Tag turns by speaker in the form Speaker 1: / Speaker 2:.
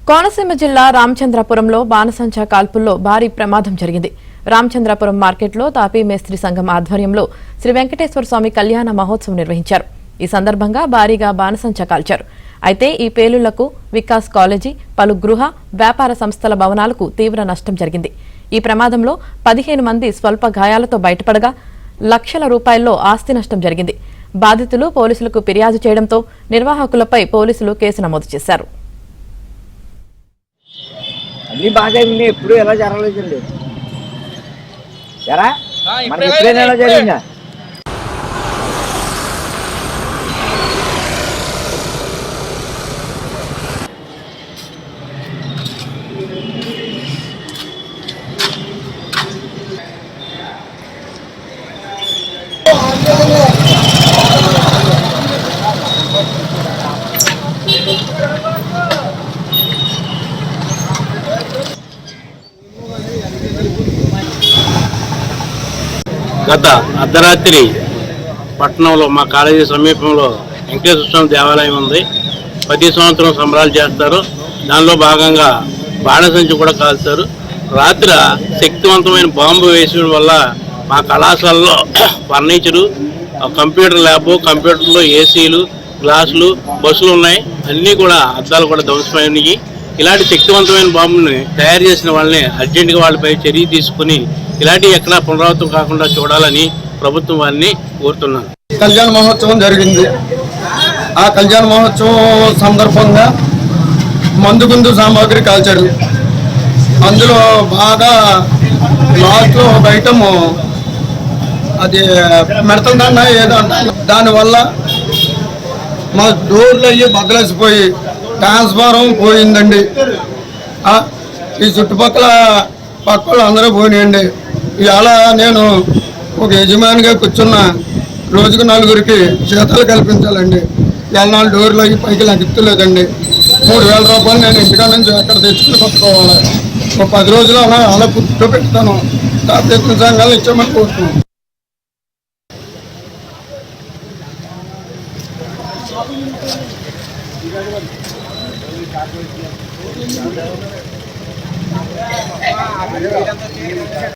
Speaker 1: కోనసీమ జిల్లా రామచంద్రపురంలో బాణసంచా కాల్పుల్లో భారీ ప్రమాదం జరిగింది. రామచంద్రపురం మార్కెట్లో తాపీ మేస్త్రి సంఘం ఆధ్వర్యంలో శ్రీ వెంకటేశ్వర స్వామి కళ్యాణ మహోత్సవం నిర్వహించారు. ఈ సందర్భంగా భారీగా బాణసంచా కాల్చారు. అయితే ఈ పేలుళ్లకు వికాస్ కాలేజీ, పలు గృహ వ్యాపార సంస్థల భవనాలకు తీవ్ర నష్టం జరిగింది. ఈ ప్రమాదంలో 15 మంది స్వల్ప గాయాలతో బయటపడగా లక్షల రూపాయల్లో ఆస్తి నష్టం జరిగింది. బాధితులు పోలీసులకు ఫిర్యాదు చేయడంతో నిర్వాహకులపై పోలీసులు కేసు నమోదు చేశారు.
Speaker 2: అన్ని బాగా ఎప్పుడు ఎలా జరగలేదండి. మనకి ఎప్పుడైనా ఎలా జరిగిందా?
Speaker 3: గత అర్ధరాత్రి పట్టణంలో మా కాలేజీ సమీపంలో వెంకటేశ్వర స్వామి దేవాలయం ఉంది. ప్రతి సంవత్సరం సంబరాలు చేస్తారు. దానిలో భాగంగా బాణసంచి కూడా కాల్చారు. రాత్రి శక్తివంతమైన బాంబు వేసడం వల్ల మా కళాశాలలో ఫర్నిచరు, కంప్యూటర్ ల్యాబ్, కంప్యూటర్లో ఏసీలు, గ్లాసులు, బస్సులు ఉన్నాయి. అన్నీ కూడా అద్దాలు కూడా ధ్వంసమైనవి. ఇలాంటి శక్తివంతమైన బాంబుని తయారు చేసిన వాళ్ళని అర్జెంటుగా వాళ్ళపై చర్య తీసుకుని ఇలాంటివి ఎక్కడా పునరావృతం కాకుండా చూడాలని ప్రభుత్వం వారిని కోరుతున్నాను.
Speaker 4: కళ్యాణ మహోత్సవం జరిగింది. ఆ కళ్యాణ మహోత్సవం సందర్భంగా మందుగుందు సామాగ్రి కాల్చారు. అందులో బాగా లాస్ట్లో ఐటమ్ అది మెడతందన్న ఏదో దానివల్ల మా డోర్లు అయ్యి బద్దలేసిపోయి ట్రాన్స్ఫారం పోయిందండి. ఈ చుట్టుపక్కల పక్కలు అందరూ పోయినాయండి. ఇవాళ నేను ఒక యజమానిగా కూర్చున్న రోజుకు 4గురికి జీతాలు కల్పించాలండి. ఇవాళ 4 డోర్లు అయ్యి పైకి లెక్కలేదండి. 3000 రూపాయలు నేను ఇంటికా నుంచి ఎక్కడ తెచ్చుకుని కొట్టుకోవాలి. ఒక 10 రోజులు అలా కూర్చో పెడతాను. తాపీ సంఘాలు ఇచ్చామని కోరుతున్నాను.